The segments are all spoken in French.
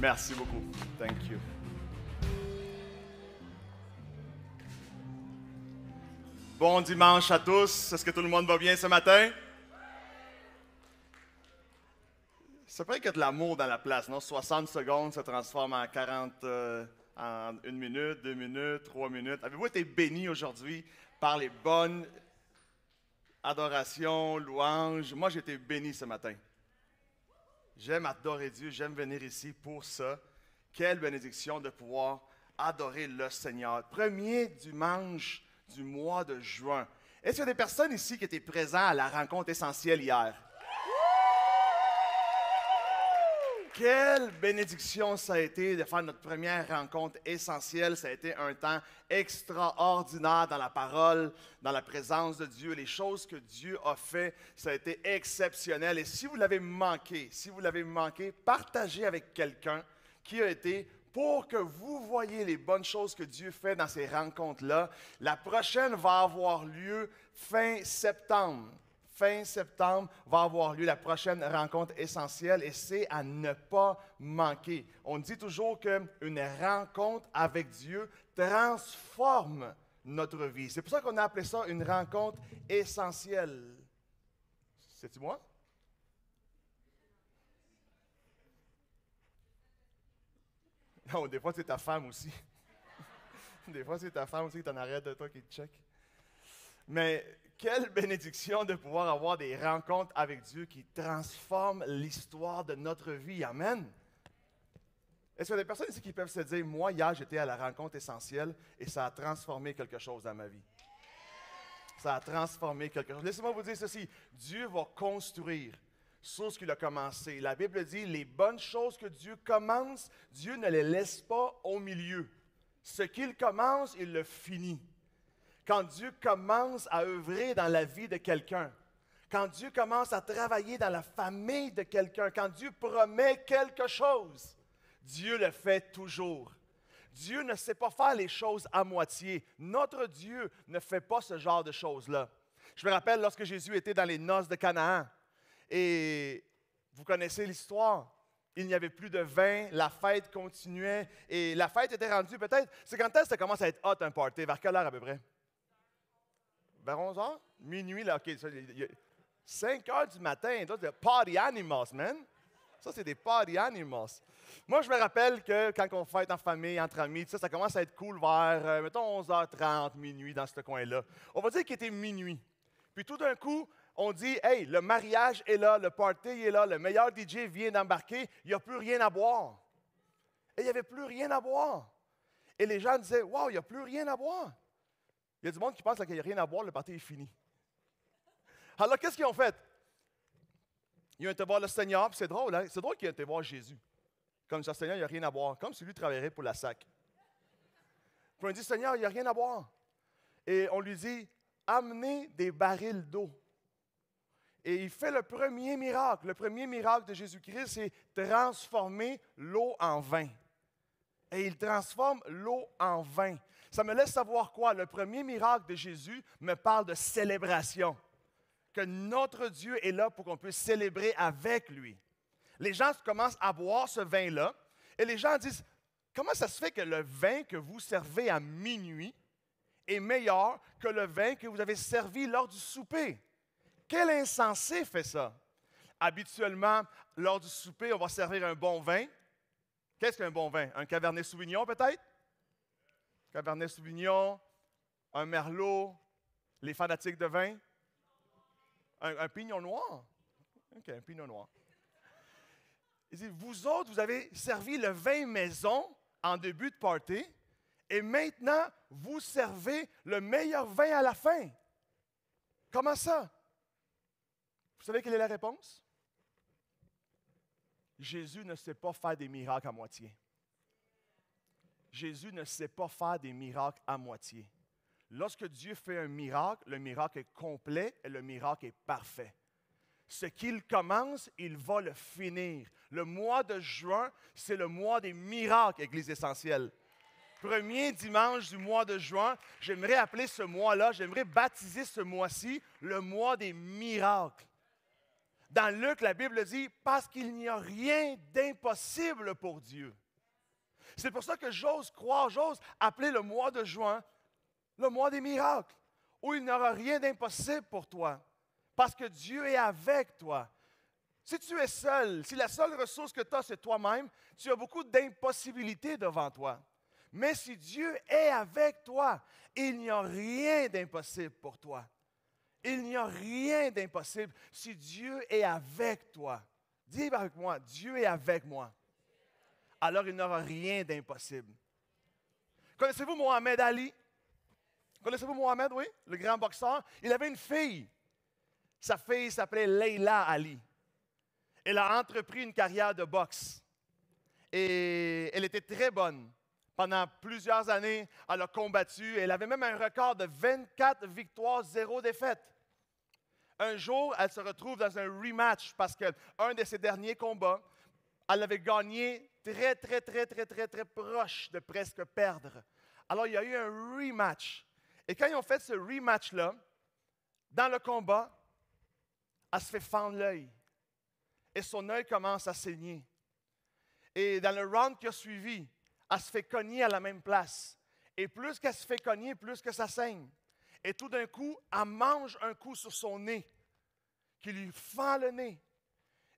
Merci beaucoup. Thank you. Bon dimanche à tous. Est-ce que tout le monde va bien ce matin? Ça paraît qu'il y a de l'amour dans la place, non? 60 secondes se transforme en 40, en 1 minute, 2 minutes, 3 minutes. Avez-vous été bénis aujourd'hui par les bonnes adorations, louanges? Moi, j'ai été béni ce matin. J'aime adorer Dieu, j'aime venir ici pour ça. Quelle bénédiction de pouvoir adorer le Seigneur. Premier dimanche du mois de juin. Est-ce qu'il y a des personnes ici qui étaient présentes à la rencontre essentielle hier? Quelle bénédiction ça a été de faire notre première rencontre essentielle. Ça a été un temps extraordinaire dans la parole, dans la présence de Dieu. Les choses que Dieu a fait, ça a été exceptionnel. Et si vous l'avez manqué, partagez avec quelqu'un qui a été pour que vous voyez les bonnes choses que Dieu fait dans ces rencontres-là. La prochaine va avoir lieu fin septembre. Fin septembre va avoir lieu la prochaine rencontre essentielle et c'est à ne pas manquer. On dit toujours qu'une rencontre avec Dieu transforme notre vie. C'est pour ça qu'on a appelé ça une rencontre essentielle. C'est-tu moi? Non, des fois c'est ta femme aussi. Des fois c'est ta femme aussi qui t'en arrête de toi qui te check. Mais quelle bénédiction de pouvoir avoir des rencontres avec Dieu qui transforment l'histoire de notre vie. Amen. Est-ce qu'il y a des personnes ici qui peuvent se dire, moi, hier, j'étais à la rencontre essentielle et ça a transformé quelque chose dans ma vie? Ça a transformé quelque chose. Laissez-moi vous dire ceci. Dieu va construire sur ce qu'il a commencé. La Bible dit, les bonnes choses que Dieu commence, Dieu ne les laisse pas au milieu. Ce qu'il commence, il le finit. Quand Dieu commence à œuvrer dans la vie de quelqu'un, quand Dieu commence à travailler dans la famille de quelqu'un, quand Dieu promet quelque chose, Dieu le fait toujours. Dieu ne sait pas faire les choses à moitié. Notre Dieu ne fait pas ce genre de choses-là. Je me rappelle lorsque Jésus était dans les noces de Canaan, et vous connaissez l'histoire. Il n'y avait plus de vin, la fête continuait, et la fête était rendue peut-être, c'est quand est-ce que ça commence à être hot un party? Vers quelle heure à peu près? Vers 11 h? Minuit, là, OK. 5 h du matin, c'est des party animals, man. Ça, c'est des party animals. Moi, je me rappelle que quand on fête en famille, entre amis, ça commence à être cool vers, mettons, 11h30, minuit, dans ce coin-là. On va dire qu'il était minuit. Puis tout d'un coup, on dit, hey, le mariage est là, le party est là, le meilleur DJ vient d'embarquer, il n'y a plus rien à boire. Et il n'y avait plus rien à boire. Et les gens disaient, wow, il n'y a plus rien à boire. Il y a du monde qui pense qu'il n'y a rien à boire, le party est fini. Alors, qu'est-ce qu'ils ont fait? Ils ont été voir le Seigneur, puis c'est drôle, hein? C'est drôle qu'ils ont été voir Jésus. Comme ça, Seigneur, il n'y a rien à boire. Comme si lui travaillerait pour la SAC. Puis on dit, Seigneur, il n'y a rien à boire. Et on lui dit, amenez des barils d'eau. Et il fait le premier miracle. Le premier miracle de Jésus-Christ, c'est transformer l'eau en vin. Et il transforme l'eau en vin. Ça me laisse savoir quoi? Le premier miracle de Jésus me parle de célébration. Que notre Dieu est là pour qu'on puisse célébrer avec lui. Les gens commencent à boire ce vin-là et les gens disent, comment ça se fait que le vin que vous servez à minuit est meilleur que le vin que vous avez servi lors du souper? Quel insensé fait ça? Habituellement, lors du souper, on va servir un bon vin. Qu'est-ce qu'un bon vin? Un Cabernet Sauvignon peut-être? Cabernet Sauvignon, un Merlot, les fanatiques de vin. Un Pinot Noir. OK, un Pinot Noir. Il dit, vous autres, vous avez servi le vin maison en début de party et maintenant, vous servez le meilleur vin à la fin. Comment ça? Vous savez quelle est la réponse? Jésus ne sait pas faire des miracles à moitié. Jésus ne sait pas faire des miracles à moitié. Lorsque Dieu fait un miracle, le miracle est complet et le miracle est parfait. Ce qu'il commence, il va le finir. Le mois de juin, c'est le mois des miracles, Église essentielle. Premier dimanche du mois de juin, j'aimerais appeler ce mois-là, j'aimerais baptiser ce mois-ci le mois des miracles. Dans Luc, la Bible dit « Parce qu'il n'y a rien d'impossible pour Dieu ». C'est pour ça que j'ose croire, j'ose appeler le mois de juin le mois des miracles, où il n'y aura rien d'impossible pour toi, parce que Dieu est avec toi. Si tu es seul, si la seule ressource que tu as, c'est toi-même, tu as beaucoup d'impossibilités devant toi. Mais si Dieu est avec toi, il n'y a rien d'impossible pour toi. Il n'y a rien d'impossible si Dieu est avec toi. Dis avec moi, Dieu est avec moi. Alors il n'y aura rien d'impossible. Connaissez-vous Mohamed Ali? Connaissez-vous Mohamed, oui? Le grand boxeur. Il avait une fille. Sa fille s'appelait Leila Ali. Elle a entrepris une carrière de boxe. Et elle était très bonne. Pendant plusieurs années, elle a combattu. Elle avait même un record de 24 victoires, 0 défaites. Un jour, elle se retrouve dans un rematch parce qu'un de ses derniers combats, elle avait gagné très proche de presque perdre. Alors, il y a eu un rematch. Et quand ils ont fait ce rematch-là, dans le combat, elle se fait fendre l'œil. Et son œil commence à saigner. Et dans le round qui a suivi, elle se fait cogner à la même place. Et plus qu'elle se fait cogner, plus que ça saigne. Et tout d'un coup, elle mange un coup sur son nez, qui lui fend le nez.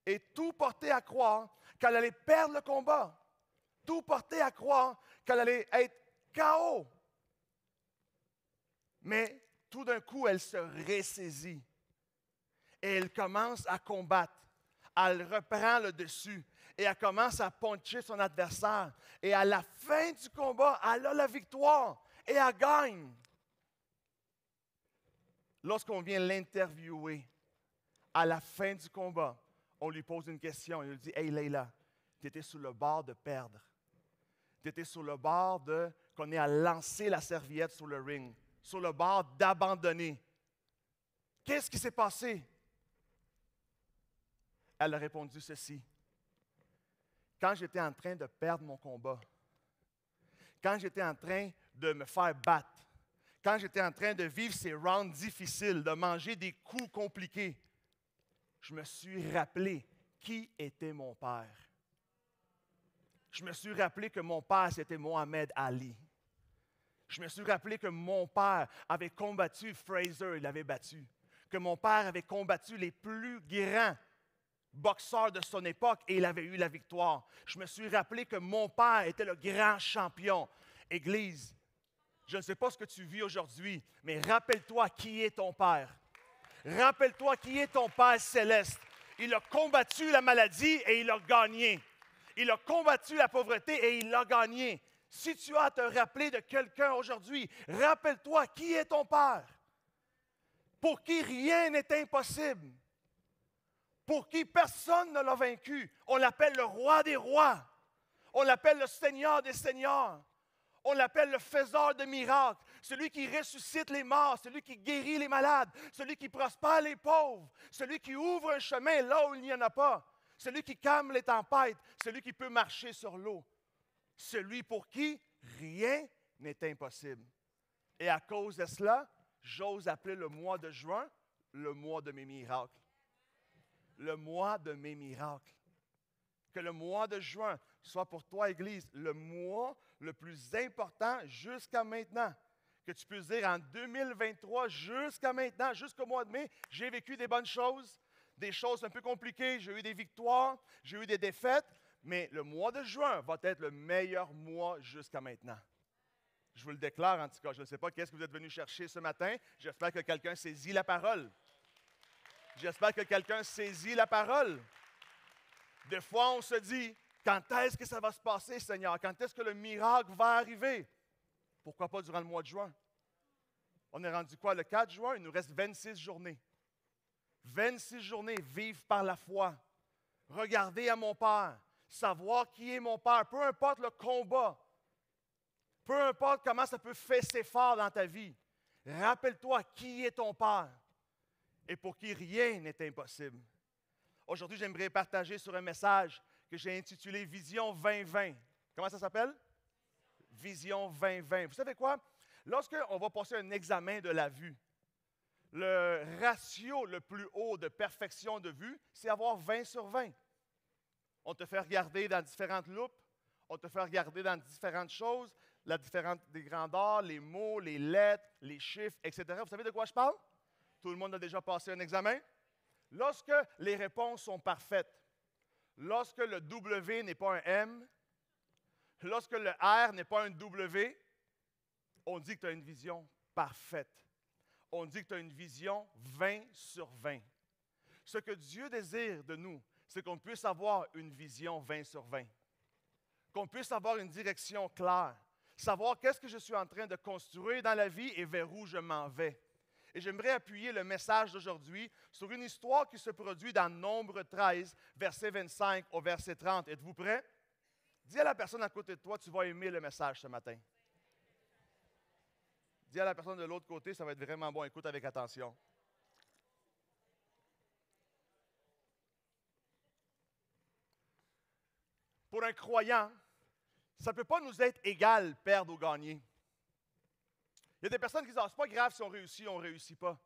Et tout portait à croire qu'elle allait perdre le combat. Tout portait à croire qu'elle allait être KO. Mais tout d'un coup, elle se ressaisit. Et elle commence à combattre. Elle reprend le dessus. Et elle commence à puncher son adversaire. Et à la fin du combat, elle a la victoire. Et elle gagne. Lorsqu'on vient l'interviewer, à la fin du combat, on lui pose une question. Il lui dit « Hey Leila, tu étais sur le bord de perdre. Tu étais sur le bord de qu'on ait à lancer la serviette sur le ring. Sur le bord d'abandonner. Qu'est-ce qui s'est passé? » Elle a répondu ceci. Quand j'étais en train de perdre mon combat, quand j'étais en train de me faire battre, quand j'étais en train de vivre ces rounds difficiles, de manger des coups compliqués, je me suis rappelé qui était mon père. Je me suis rappelé que mon père, c'était Mohamed Ali. Je me suis rappelé que mon père avait combattu Fraser, il l'avait battu. Que mon père avait combattu les plus grands boxeur de son époque et il avait eu la victoire. Je me suis rappelé que mon père était le grand champion. Église, je ne sais pas ce que tu vis aujourd'hui, mais rappelle-toi qui est ton père. Rappelle-toi qui est ton Père céleste. Il a combattu la maladie et il a gagné. Il a combattu la pauvreté et il l'a gagné. Si tu as à te rappeler de quelqu'un aujourd'hui, rappelle-toi qui est ton Père. Pour qui rien n'est impossible. Pour qui personne ne l'a vaincu. On l'appelle le roi des rois. On l'appelle le Seigneur des seigneurs. On l'appelle le faiseur de miracles. Celui qui ressuscite les morts, celui qui guérit les malades, celui qui prospère les pauvres, celui qui ouvre un chemin là où il n'y en a pas, celui qui calme les tempêtes, celui qui peut marcher sur l'eau. Celui pour qui rien n'est impossible. Et à cause de cela, j'ose appeler le mois de juin le mois de mes miracles. Le mois de mes miracles. Que le mois de juin soit pour toi, Église, le mois le plus important jusqu'à maintenant. Que tu puisses dire en 2023, jusqu'à maintenant, jusqu'au mois de mai, j'ai vécu des bonnes choses, des choses un peu compliquées, j'ai eu des victoires, j'ai eu des défaites, mais le mois de juin va être le meilleur mois jusqu'à maintenant. Je vous le déclare en tout cas. Je ne sais pas qu'est-ce que vous êtes venu chercher ce matin. J'espère que quelqu'un saisit la parole. J'espère que quelqu'un saisit la parole. Des fois, on se dit, quand est-ce que ça va se passer, Seigneur? Quand est-ce que le miracle va arriver? Pourquoi pas durant le mois de juin? On est rendu quoi? Le 4 juin, il nous reste 26 journées. 26 journées, vivre par la foi. Regarder à mon Père. Savoir qui est mon Père. Peu importe le combat. Peu importe comment ça peut fesser fort dans ta vie. Rappelle-toi qui est ton Père. Et pour qui rien n'est impossible. Aujourd'hui, j'aimerais partager sur un message que j'ai intitulé Vision 2020. Comment ça s'appelle? Vision 2020. Vous savez quoi? Lorsqu'on va passer un examen de la vue, Le ratio le plus haut de perfection de vue, c'est avoir 20 sur 20. On te fait regarder dans différentes loupes, on te fait regarder dans différentes choses, la différence des grandeurs, les mots, les lettres, les chiffres, etc. Vous savez de quoi je parle? Tout le monde a déjà passé un examen? Lorsque les réponses sont parfaites, lorsque le W n'est pas un M, lorsque le R n'est pas un W, on dit que tu as une vision parfaite. On dit que tu as une vision 20 sur 20. Ce que Dieu désire de nous, c'est qu'on puisse avoir une vision 20 sur 20. Qu'on puisse avoir une direction claire. Savoir qu'est-ce que je suis en train de construire dans la vie et vers où je m'en vais. Et j'aimerais appuyer le message d'aujourd'hui sur une histoire qui se produit dans Nombre 13, verset 25 au verset 30. Êtes-vous prêts? Dis à la personne à côté de toi, tu vas aimer le message ce matin. Dis à la personne de l'autre côté, ça va être vraiment bon. Écoute avec attention. Pour un croyant, ça ne peut pas nous être égal, perdre ou gagner. Il y a des personnes qui disent, c'est pas grave si on ne réussit pas.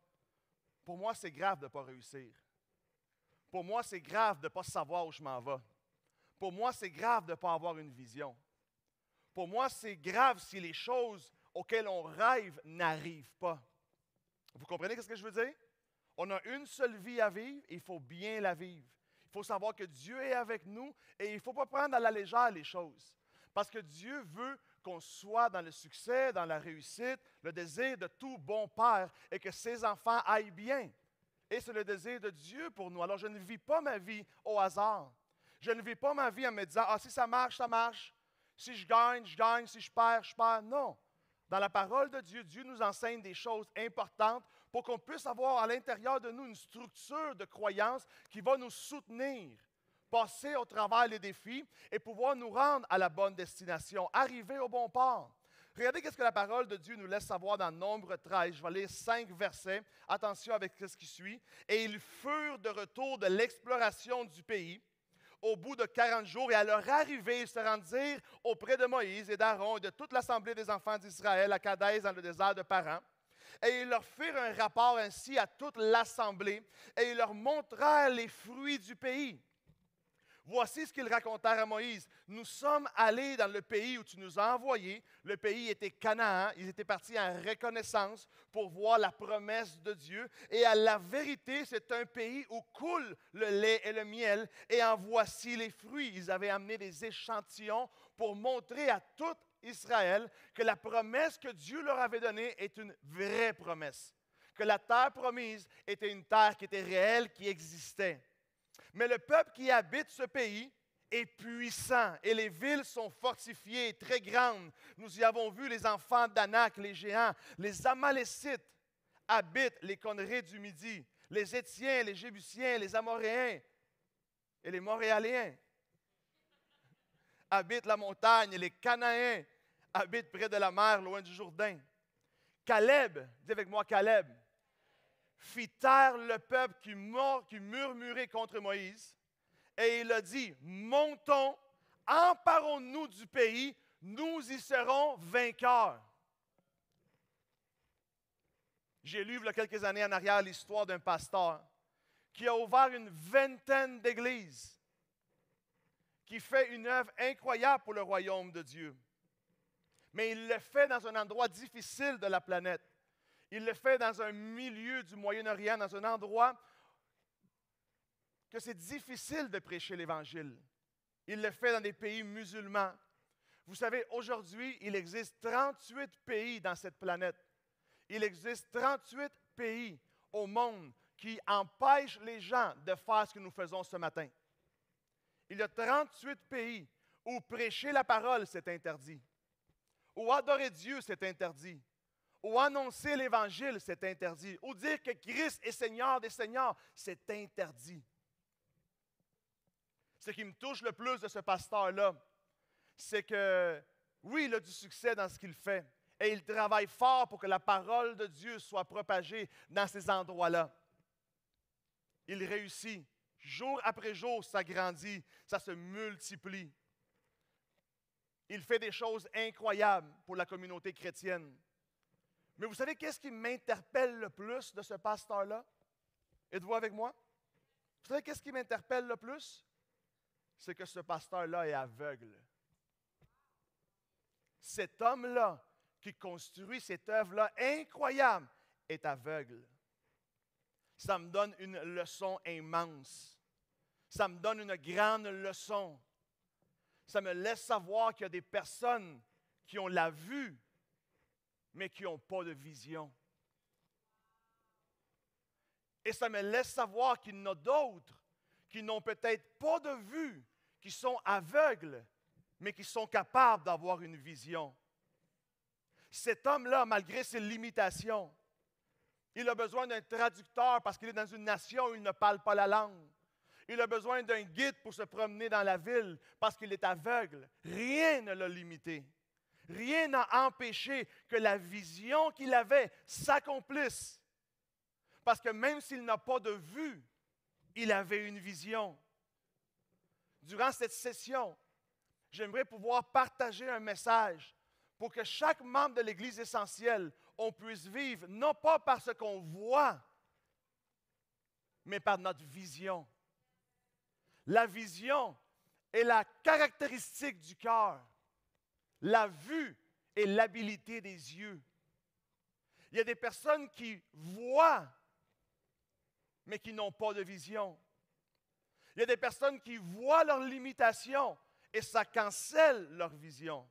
Pour moi, c'est grave de ne pas réussir. Pour moi, c'est grave de ne pas savoir où je m'en vais. Pour moi, c'est grave de ne pas avoir une vision. Pour moi, c'est grave si les choses auxquelles on rêve n'arrivent pas. Vous comprenez ce que je veux dire? On a une seule vie à vivre et il faut bien la vivre. Il faut savoir que Dieu est avec nous et il ne faut pas prendre à la légère les choses. Parce que Dieu veut qu'on soit dans le succès, dans la réussite, le désir de tout bon père et que ses enfants aillent bien. Et c'est le désir de Dieu pour nous. Alors je ne vis pas ma vie au hasard. Je ne vis pas ma vie en me disant, si ça marche, ça marche. Si je gagne, je gagne. Si je perds, je perds. Non. Dans la parole de Dieu, Dieu nous enseigne des choses importantes pour qu'on puisse avoir à l'intérieur de nous une structure de croyance qui va nous soutenir, passer au travers les défis et pouvoir nous rendre à la bonne destination, arriver au bon port. Regardez ce que la parole de Dieu nous laisse savoir dans Nombre 13. Je vais lire 5 versets. Attention avec ce qui suit. « Et ils furent de retour de l'exploration du pays. Au bout de 40 jours, et à leur arrivée, ils se rendirent auprès de Moïse et d'Aaron et de toute l'assemblée des enfants d'Israël à Kadès dans le désert de Paran. Et ils leur firent un rapport ainsi à toute l'assemblée, et ils leur montrèrent les fruits du pays. Voici ce qu'ils racontèrent à Moïse. Nous sommes allés dans le pays où tu nous as envoyés. Le pays était Canaan. Ils étaient partis en reconnaissance pour voir la promesse de Dieu. Et à la vérité, c'est un pays où coule le lait et le miel. Et en voici les fruits. Ils avaient amené des échantillons pour montrer à tout Israël que la promesse que Dieu leur avait donnée est une vraie promesse. Que la terre promise était une terre qui était réelle, qui existait. Mais le peuple qui habite ce pays est puissant et les villes sont fortifiées, très grandes. Nous y avons vu les enfants d'Anak, les géants. Les Amalécites habitent les contrées du Midi. Les Étiens, les Jébusiens, les Amoréens et les Montréaliens habitent la montagne. Et les Cananéens habitent près de la mer, loin du Jourdain. Caleb, dis avec moi Caleb, fit taire le peuple qui murmurait contre Moïse, et il a dit, montons, emparons-nous du pays, nous y serons vainqueurs. J'ai lu il y a quelques années en arrière l'histoire d'un pasteur qui a ouvert une vingtaine d'églises, qui fait une œuvre incroyable pour le royaume de Dieu. Mais il le fait dans un endroit difficile de la planète. Il le fait dans un milieu du Moyen-Orient, dans un endroit que c'est difficile de prêcher l'Évangile. Il le fait dans des pays musulmans. Vous savez, aujourd'hui, il existe 38 pays dans cette planète. Il existe 38 pays au monde qui empêchent les gens de faire ce que nous faisons ce matin. Il y a 38 pays où prêcher la parole, c'est interdit. Où adorer Dieu, c'est interdit. Ou annoncer l'Évangile, c'est interdit. Ou dire que Christ est Seigneur des Seigneurs, c'est interdit. Ce qui me touche le plus de ce pasteur-là, c'est que, oui, il a du succès dans ce qu'il fait. Et il travaille fort pour que la parole de Dieu soit propagée dans ces endroits-là. Il réussit. Jour après jour, ça grandit, ça se multiplie. Il fait des choses incroyables pour la communauté chrétienne. Mais vous savez qu'est-ce qui m'interpelle le plus de ce pasteur-là? Êtes-vous avec moi? Vous savez qu'est-ce qui m'interpelle le plus? C'est que ce pasteur-là est aveugle. Cet homme-là qui construit cette œuvre-là incroyable est aveugle. Ça me donne une leçon immense. Ça me donne une grande leçon. Ça me laisse savoir qu'il y a des personnes qui ont la vue, mais qui n'ont pas de vision. Et ça me laisse savoir qu'il y en a d'autres qui n'ont peut-être pas de vue, qui sont aveugles, mais qui sont capables d'avoir une vision. Cet homme-là, malgré ses limitations, il a besoin d'un traducteur parce qu'il est dans une nation où il ne parle pas la langue. Il a besoin d'un guide pour se promener dans la ville parce qu'il est aveugle. Rien ne l'a limité. Rien n'a empêché que la vision qu'il avait s'accomplisse. Parce que même s'il n'a pas de vue, il avait une vision. Durant cette session, j'aimerais pouvoir partager un message pour que chaque membre de l'Église essentielle, on puisse vivre, non pas par ce qu'on voit, mais par notre vision. La vision est la caractéristique du cœur. La vue est l'habilité des yeux. Il y a des personnes qui voient, mais qui n'ont pas de vision. Il y a des personnes qui voient leurs limitations et ça cancelle leur vision.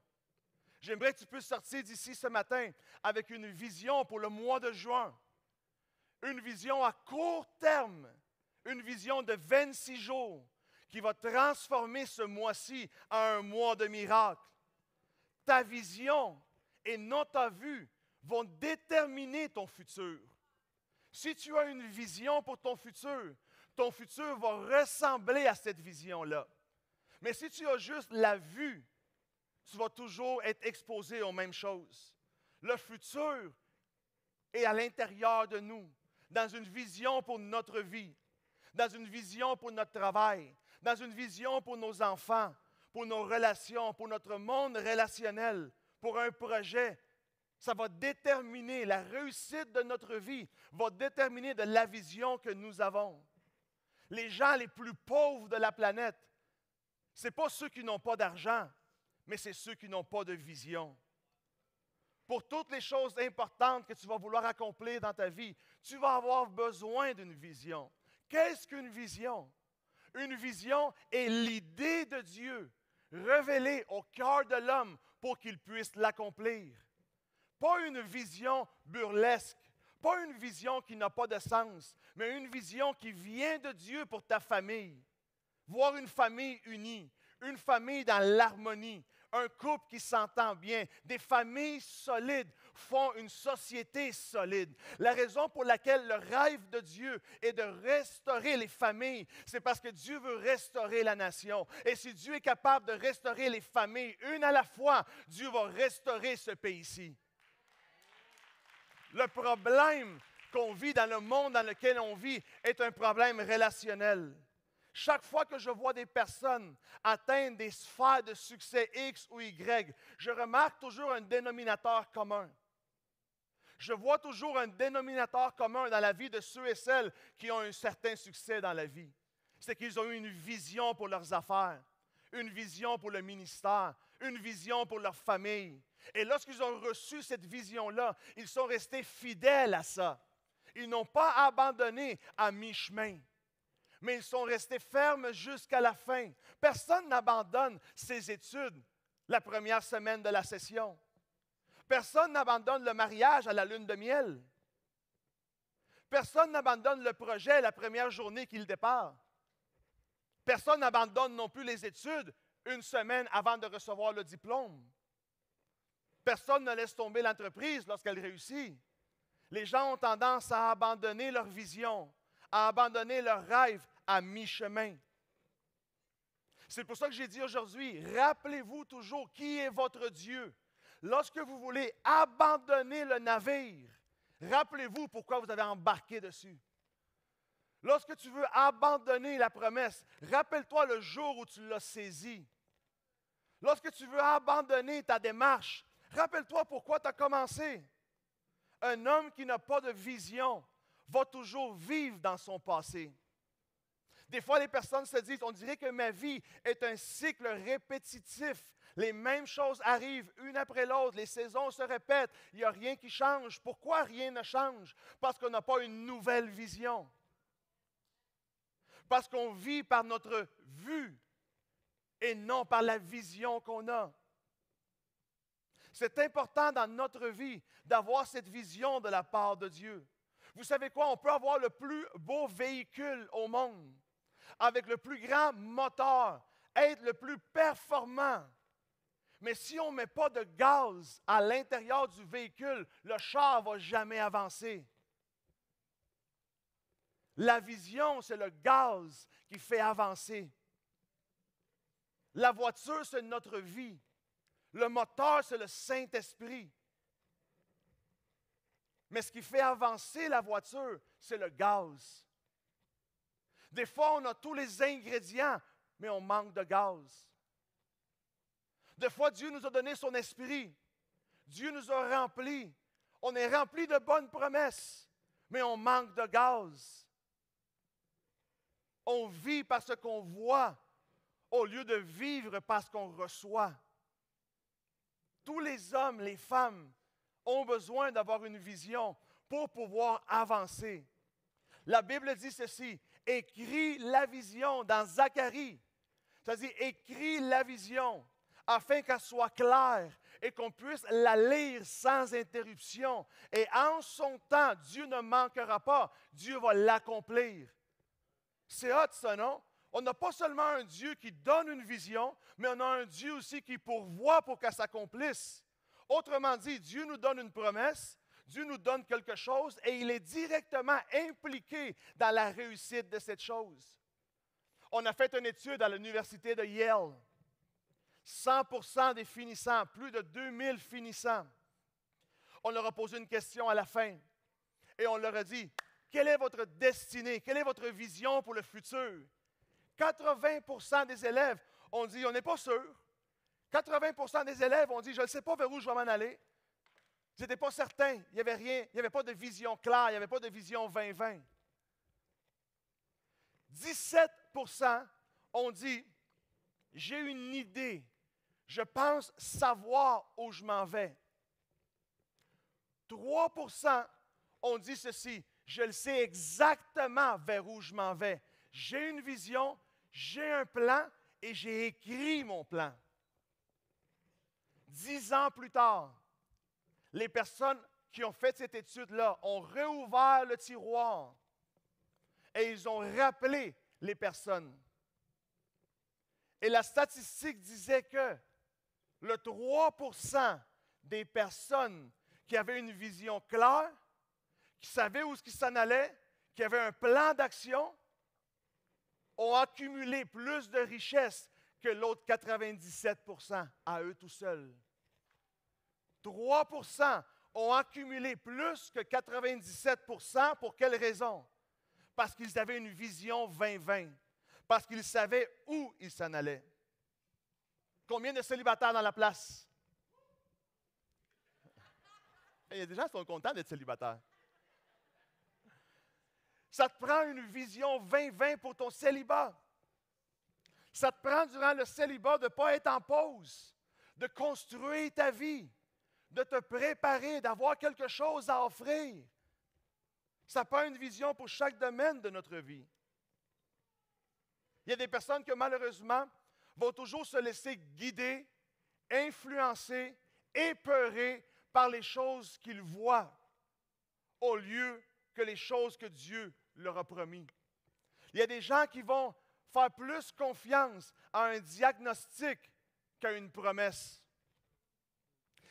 J'aimerais que tu puisses sortir d'ici ce matin avec une vision pour le mois de juin. Une vision à court terme, une vision de 26 jours qui va transformer ce mois-ci en un mois de miracle. Ta vision et non ta vue vont déterminer ton futur. Si tu as une vision pour ton futur va ressembler à cette vision-là. Mais si tu as juste la vue, tu vas toujours être exposé aux mêmes choses. Le futur est à l'intérieur de nous, dans une vision pour notre vie, dans une vision pour notre travail, dans une vision pour nos enfants, pour nos relations, pour notre monde relationnel, pour un projet. Ça va déterminer la réussite de notre vie, va déterminer de la vision que nous avons. Les gens les plus pauvres de la planète, ce n'est pas ceux qui n'ont pas d'argent, mais c'est ceux qui n'ont pas de vision. Pour toutes les choses importantes que tu vas vouloir accomplir dans ta vie, tu vas avoir besoin d'une vision. Qu'est-ce qu'une vision? Une vision est l'idée de Dieu révélée au cœur de l'homme pour qu'il puisse l'accomplir. Pas une vision burlesque, pas une vision qui n'a pas de sens, mais une vision qui vient de Dieu pour ta famille. Voir une famille unie, une famille dans l'harmonie, un couple qui s'entend bien, des familles solides font une société solide. La raison pour laquelle le rêve de Dieu est de restaurer les familles, c'est parce que Dieu veut restaurer la nation. Et si Dieu est capable de restaurer les familles une à la fois, Dieu va restaurer ce pays-ci. Le problème qu'on vit dans le monde dans lequel on vit est un problème relationnel. Chaque fois que je vois des personnes atteindre des sphères de succès X ou Y, je remarque toujours un dénominateur commun. Je vois toujours un dénominateur commun dans la vie de ceux et celles qui ont un certain succès dans la vie. C'est qu'ils ont eu une vision pour leurs affaires, une vision pour le ministère, une vision pour leur famille. Et lorsqu'ils ont reçu cette vision-là, ils sont restés fidèles à ça. Ils n'ont pas abandonné à mi-chemin. Mais ils sont restés fermes jusqu'à la fin. Personne n'abandonne ses études la première semaine de la session. Personne n'abandonne le mariage à la lune de miel. Personne n'abandonne le projet la première journée qu'il départ. Personne n'abandonne non plus les études une semaine avant de recevoir le diplôme. Personne ne laisse tomber l'entreprise lorsqu'elle réussit. Les gens ont tendance à abandonner leur vision, à abandonner leurs rêves à mi-chemin. C'est pour ça que j'ai dit aujourd'hui, rappelez-vous toujours qui est votre Dieu. Lorsque vous voulez abandonner le navire, rappelez-vous pourquoi vous avez embarqué dessus. Lorsque tu veux abandonner la promesse, rappelle-toi le jour où tu l'as saisie. Lorsque tu veux abandonner ta démarche, rappelle-toi pourquoi tu as commencé. Un homme qui n'a pas de vision va toujours vivre dans son passé. Des fois, les personnes se disent, on dirait que ma vie est un cycle répétitif. Les mêmes choses arrivent une après l'autre, les saisons se répètent, il n'y a rien qui change. Pourquoi rien ne change? Parce qu'on n'a pas une nouvelle vision. Parce qu'on vit par notre vue et non par la vision qu'on a. C'est important dans notre vie d'avoir cette vision de la part de Dieu. Vous savez quoi? On peut avoir le plus beau véhicule au monde, avec le plus grand moteur, être le plus performant. Mais si on ne met pas de gaz à l'intérieur du véhicule, le char ne va jamais avancer. La vision, c'est le gaz qui fait avancer. La voiture, c'est notre vie. Le moteur, c'est le Saint-Esprit. Mais ce qui fait avancer la voiture, c'est le gaz. Des fois, on a tous les ingrédients, mais on manque de gaz. Des fois, Dieu nous a donné son esprit. Dieu nous a remplis. On est remplis de bonnes promesses, mais on manque de gaz. On vit parce qu'on voit, au lieu de vivre parce qu'on reçoit. Tous les hommes, les femmes, ont besoin d'avoir une vision pour pouvoir avancer. La Bible dit ceci, écris la vision dans Zacharie. C'est-à-dire, écris la vision afin qu'elle soit claire et qu'on puisse la lire sans interruption. Et en son temps, Dieu ne manquera pas. Dieu va l'accomplir. C'est hot, ça, non? On n'a pas seulement un Dieu qui donne une vision, mais on a un Dieu aussi qui pourvoit pour qu'elle s'accomplisse. Autrement dit, Dieu nous donne une promesse, Dieu nous donne quelque chose et il est directement impliqué dans la réussite de cette chose. On a fait une étude à l'université de Yale. 100% des finissants, plus de 2000 finissants. On leur a posé une question à la fin et on leur a dit, quelle est votre destinée? Quelle est votre vision pour le futur? 80% des élèves ont dit, on n'est pas sûr. 80% des élèves ont dit, je ne sais pas vers où je vais m'en aller. Ils n'étaient pas certains. Il n'y avait rien, il n'y avait pas de vision claire, il n'y avait pas de vision 2020. 17% ont dit, j'ai une idée. Je pense savoir où je m'en vais. 3% ont dit ceci, je le sais exactement vers où je m'en vais. J'ai une vision, j'ai un plan et j'ai écrit mon plan. 10 ans plus tard, les personnes qui ont fait cette étude-là ont réouvert le tiroir et ils ont rappelé les personnes. Et la statistique disait que le 3% des personnes qui avaient une vision claire, qui savaient où ils s'en allaient, qui avaient un plan d'action, ont accumulé plus de richesses que l'autre 97% à eux tout seuls. 3% ont accumulé plus que 97%. Pour quelle raison? Parce qu'ils avaient une vision 2020. Parce qu'ils savaient où ils s'en allaient. Combien de célibataires dans la place? Il y a des gens qui sont contents d'être célibataires. Ça te prend une vision 2020 pour ton célibat. Ça te prend durant le célibat de ne pas être en pause, de construire ta vie, de te préparer, d'avoir quelque chose à offrir. Ça prend une vision pour chaque domaine de notre vie. Il y a des personnes qui, malheureusement, vont toujours se laisser guider, influencer, épeurer par les choses qu'ils voient, au lieu que les choses que Dieu leur a promis. Il y a des gens qui vont faire plus confiance à un diagnostic qu'à une promesse.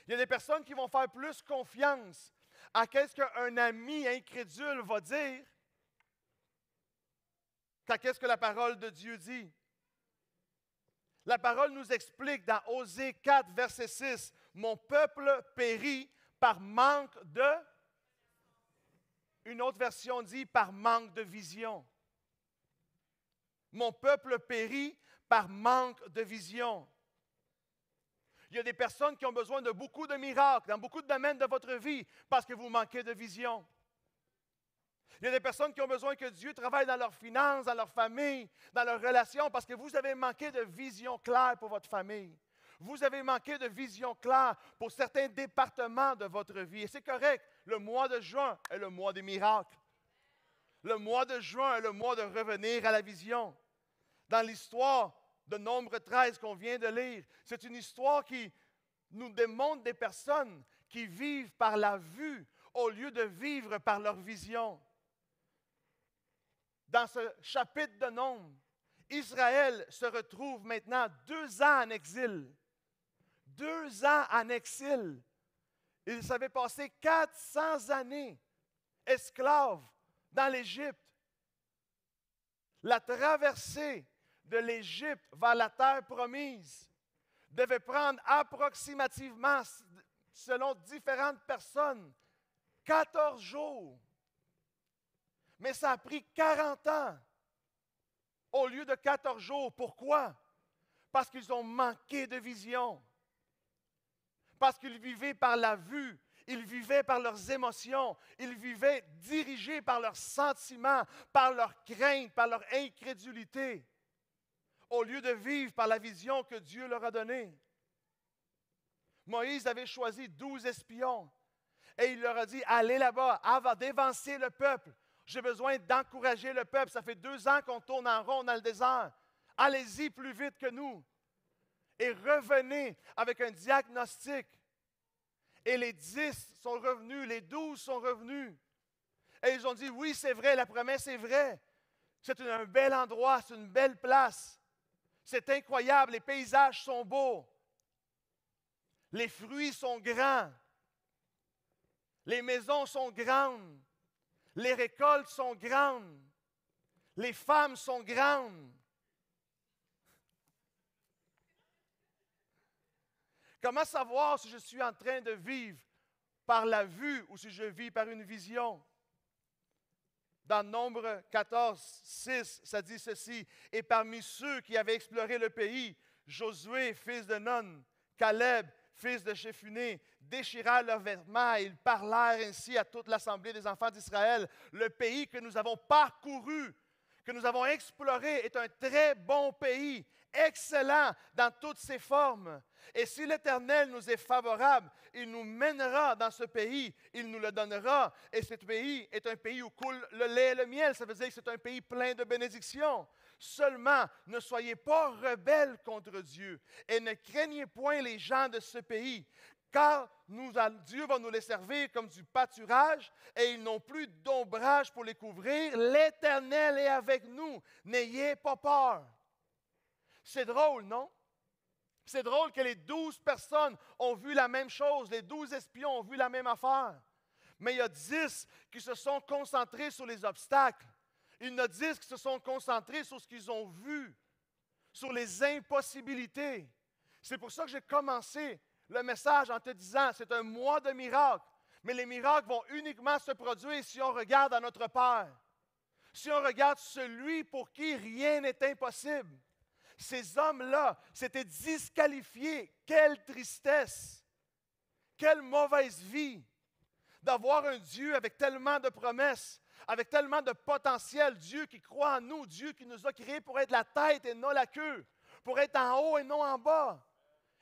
Il y a des personnes qui vont faire plus confiance à qu'est-ce qu'un ami incrédule va dire qu'à qu'est-ce que la parole de Dieu dit. La parole nous explique dans Osée 4, verset 6, « Mon peuple périt par manque de... » Une autre version dit « par manque de vision ». Mon peuple périt par manque de vision. Il y a des personnes qui ont besoin de beaucoup de miracles dans beaucoup de domaines de votre vie parce que vous manquez de vision. Il y a des personnes qui ont besoin que Dieu travaille dans leurs finances, dans leur famille, dans leurs relations parce que vous avez manqué de vision claire pour votre famille. Vous avez manqué de vision claire pour certains départements de votre vie. Et c'est correct, le mois de juin est le mois des miracles. Le mois de juin est le mois de revenir à la vision. Dans l'histoire de Nombre 13 qu'on vient de lire, c'est une histoire qui nous démontre des personnes qui vivent par la vue au lieu de vivre par leur vision. Dans ce chapitre de Nombre, Israël se retrouve maintenant 2 ans en exil. 2 ans en exil. Ils avaient passé 400 années esclaves dans l'Égypte. La traversée de l'Égypte vers la terre promise devait prendre approximativement, selon différentes personnes, 14 jours. Mais ça a pris 40 ans au lieu de 14 jours. Pourquoi? Parce qu'ils ont manqué de vision. Parce qu'ils vivaient par la vue. Ils vivaient par leurs émotions. Ils vivaient dirigés par leurs sentiments, par leurs craintes, par leur incrédulité, au lieu de vivre par la vision que Dieu leur a donnée. Moïse avait choisi 12 espions et il leur a dit, allez là-bas, avant d'évancer le peuple. J'ai besoin d'encourager le peuple. Ça fait 2 ans qu'on tourne en rond dans le désert. Allez-y plus vite que nous. Et revenez avec un diagnostic. Et les 10 sont revenus, les 12 sont revenus. Et ils ont dit, oui, c'est vrai, la promesse est vraie. C'est un bel endroit, c'est une belle place. C'est incroyable, les paysages sont beaux. Les fruits sont grands. Les maisons sont grandes. Les récoltes sont grandes. Les femmes sont grandes. Comment savoir si je suis en train de vivre par la vue ou si je vis par une vision? Dans Nombre 14, 6, ça dit ceci. Et parmi ceux qui avaient exploré le pays, Josué, fils de Nun, Caleb, fils de Jephunnée, déchirèrent leurs vêtements et ils parlèrent ainsi à toute l'assemblée des enfants d'Israël. Le pays que nous avons parcouru, que nous avons exploré, est un très bon pays, excellent dans toutes ses formes. Et si l'Éternel nous est favorable, il nous mènera dans ce pays, il nous le donnera. Et ce pays est un pays où coule le lait et le miel. Ça veut dire que c'est un pays plein de bénédictions. Seulement, ne soyez pas rebelles contre Dieu et ne craignez point les gens de ce pays, car Dieu va nous les servir comme du pâturage et ils n'ont plus d'ombrage pour les couvrir. L'Éternel est avec nous. N'ayez pas peur. C'est drôle, non? C'est drôle que les 12 personnes ont vu la même chose, les 12 espions ont vu la même affaire. Mais il y a 10 qui se sont concentrés sur les obstacles. Il y en a 10 qui se sont concentrés sur ce qu'ils ont vu, sur les impossibilités. C'est pour ça que j'ai commencé le message en te disant, c'est un mois de miracles, mais les miracles vont uniquement se produire si on regarde à notre Père, si on regarde celui pour qui rien n'est impossible. Ces hommes-là s'étaient disqualifiés. Quelle tristesse! Quelle mauvaise vie d'avoir un Dieu avec tellement de promesses, avec tellement de potentiel. Dieu qui croit en nous, Dieu qui nous a créés pour être la tête et non la queue, pour être en haut et non en bas,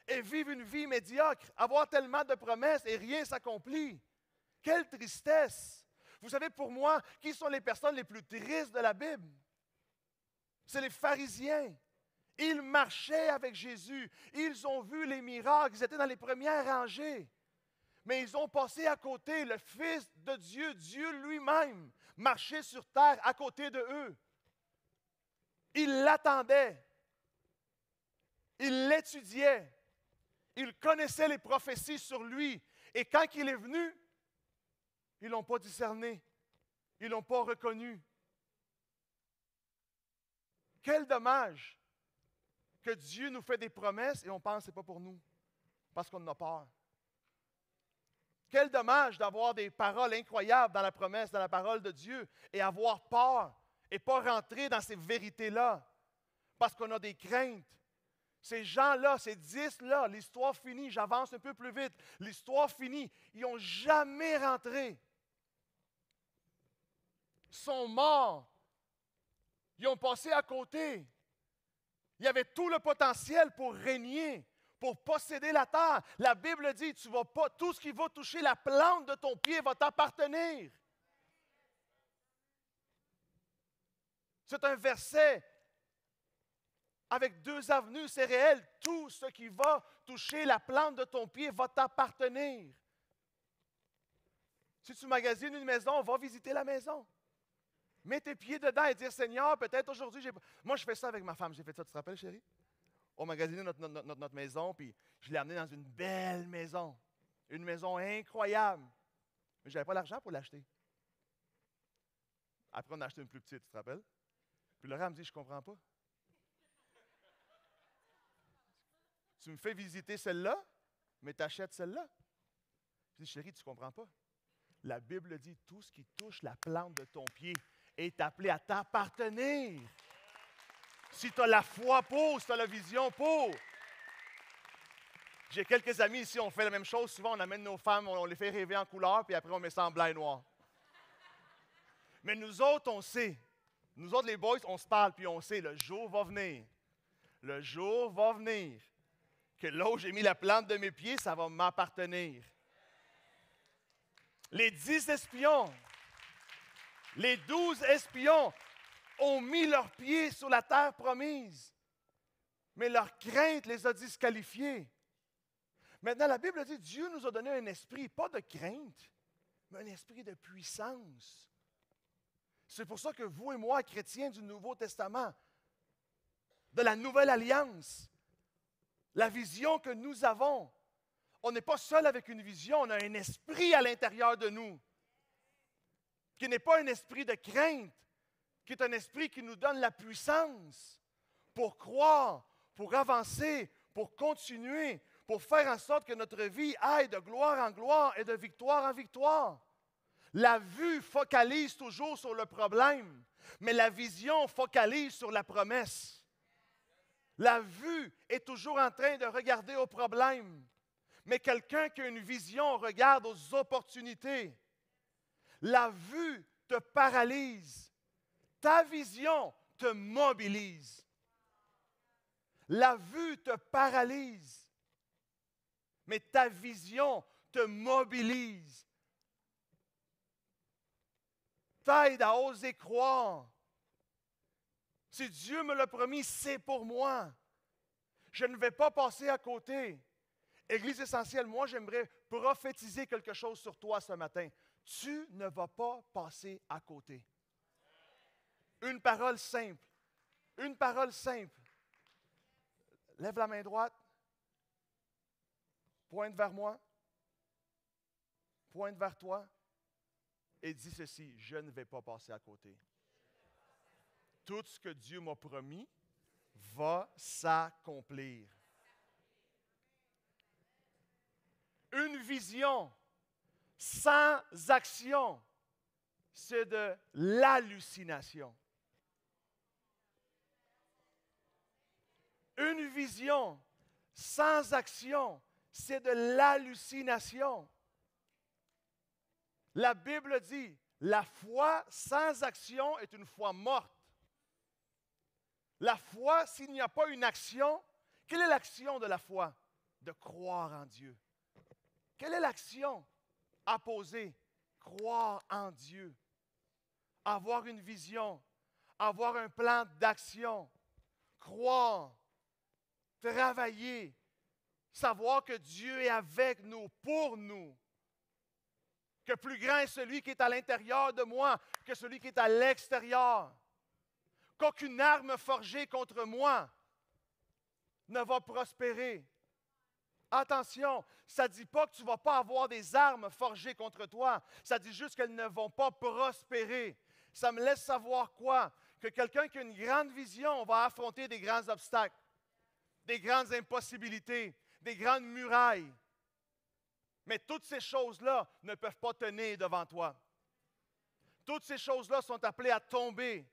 et vivre une vie médiocre, avoir tellement de promesses et rien s'accomplit. Quelle tristesse! Vous savez, pour moi, qui sont les personnes les plus tristes de la Bible? C'est les pharisiens. Ils marchaient avec Jésus. Ils ont vu les miracles. Ils étaient dans les premières rangées. Mais ils ont passé à côté. Le Fils de Dieu, Dieu lui-même, marchait sur terre à côté de eux. Ils l'attendaient. Ils l'étudiaient. Ils connaissaient les prophéties sur lui. Et quand il est venu, ils ne l'ont pas discerné. Ils ne l'ont pas reconnu. Quel dommage que Dieu nous fait des promesses et on pense que ce n'est pas pour nous, parce qu'on a peur. Quel dommage d'avoir des paroles incroyables dans la promesse, dans la parole de Dieu, et avoir peur et ne pas rentrer dans ces vérités-là, parce qu'on a des craintes. Ces gens-là, ces 10-là, l'histoire finie, j'avance un peu plus vite, l'histoire finie, ils n'ont jamais rentré. Ils sont morts. Ils ont passé à côté. Il y avait tout le potentiel pour régner, pour posséder la terre. La Bible dit, tu vas pas, tout ce qui va toucher la plante de ton pied va t'appartenir. C'est un verset avec 2 avenues, c'est réel. Tout ce qui va toucher la plante de ton pied va t'appartenir. Si tu magasines une maison, va visiter la maison. Mets tes pieds dedans et dire, Seigneur, peut-être aujourd'hui, moi je fais ça avec ma femme. J'ai fait ça, tu te rappelles, chérie? On magasinait notre maison, puis je l'ai amenée dans une belle maison. Une maison incroyable. Mais je n'avais pas l'argent pour l'acheter. Après, on a acheté une plus petite, tu te rappelles? Puis Laura me dit, je ne comprends pas. Tu me fais visiter celle-là, mais tu achètes celle-là. Je dis, chérie, tu ne comprends pas. La Bible dit, tout ce qui touche la plante de ton pied est appelé à t'appartenir. Si tu as la foi pour, si tu as la vision pour. J'ai quelques amis ici, on fait la même chose. Souvent, on amène nos femmes, on les fait rêver en couleur, puis après, on met ça en blanc et noir. Mais nous autres, on sait. Nous autres, les boys, on se parle, puis on sait, le jour va venir. Le jour va venir que là où j'ai mis la plante de mes pieds, ça va m'appartenir. Les 10 espions, les 12 espions ont mis leurs pieds sur la terre promise, mais leur crainte les a disqualifiés. Maintenant, la Bible dit, Dieu nous a donné un esprit, pas de crainte, mais un esprit de puissance. C'est pour ça que vous et moi, chrétiens du Nouveau Testament, de la Nouvelle Alliance, la vision que nous avons, on n'est pas seul avec une vision, on a un esprit à l'intérieur de nous, qui n'est pas un esprit de crainte, qui est un esprit qui nous donne la puissance pour croire, pour avancer, pour continuer, pour faire en sorte que notre vie aille de gloire en gloire et de victoire en victoire. La vue focalise toujours sur le problème, mais la vision focalise sur la promesse. La vue est toujours en train de regarder au problème, mais quelqu'un qui a une vision regarde aux opportunités. La vue te paralyse. Ta vision te mobilise. La vue te paralyse, mais ta vision te mobilise. T'aide à oser croire. Si Dieu me l'a promis, c'est pour moi. Je ne vais pas passer à côté. Église essentielle, moi j'aimerais prophétiser quelque chose sur toi ce matin. Tu ne vas pas passer à côté. Une parole simple. Une parole simple. Lève la main droite. Pointe vers moi. Pointe vers toi. Et dis ceci, je ne vais pas passer à côté. Tout ce que Dieu m'a promis va s'accomplir. Une vision sans action, c'est de l'hallucination. Une vision sans action, c'est de l'hallucination. La Bible dit, la foi sans action est une foi morte. La foi, s'il n'y a pas une action, quelle est l'action de la foi? De croire en Dieu. Quelle est l'action à poser? Croire en Dieu. Avoir une vision, avoir un plan d'action, croire, travailler, savoir que Dieu est avec nous, pour nous. Que plus grand est celui qui est à l'intérieur de moi que celui qui est à l'extérieur. Qu'aucune arme forgée contre moi ne va prospérer. Attention, ça ne dit pas que tu ne vas pas avoir des armes forgées contre toi. Ça dit juste qu'elles ne vont pas prospérer. Ça me laisse savoir quoi? Que quelqu'un qui a une grande vision va affronter des grands obstacles, des grandes impossibilités, des grandes murailles. Mais toutes ces choses-là ne peuvent pas tenir devant toi. Toutes ces choses-là sont appelées à tomber.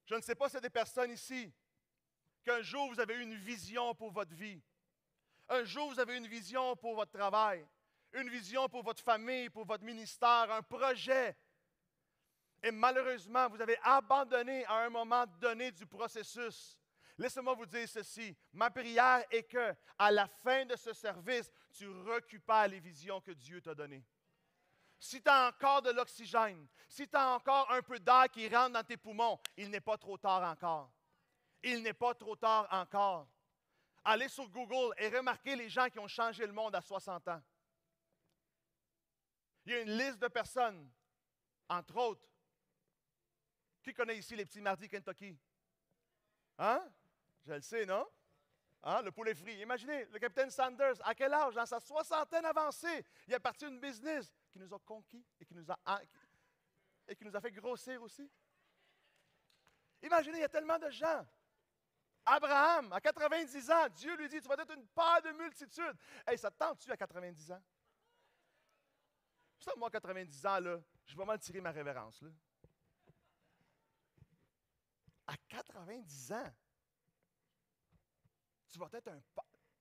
Je ne sais pas s'il y a des personnes ici qu'un jour vous avez eu une vision pour votre vie. Un jour vous avez une vision pour votre travail, une vision pour votre famille, pour votre ministère, un projet. Et malheureusement, vous avez abandonné à un moment donné du processus. Laissez-moi vous dire ceci. Ma prière est que, à la fin de ce service, tu récupères les visions que Dieu t'a données. Si tu as encore de l'oxygène, si tu as encore un peu d'air qui rentre dans tes poumons, il n'est pas trop tard encore. Il n'est pas trop tard encore. Allez sur Google et remarquez les gens qui ont changé le monde à 60 ans. Il y a une liste de personnes, entre autres. Qui connaît ici les petits mardis Kentucky? Hein? Je le sais, non? Hein? Le poulet frit. Imaginez, le capitaine Sanders, à quel âge? Dans sa soixantaine avancée, il a parti une business qui nous a conquis et qui nous a fait grossir aussi. Imaginez, il y a tellement de gens. Abraham, à 90 ans, Dieu lui dit, tu vas être une part de multitude. Hey, ça te tente-tu à 90 ans? Ça, moi, à 90 ans, là, je vais mal tirer ma révérence. Là. À 90 ans, tu vas être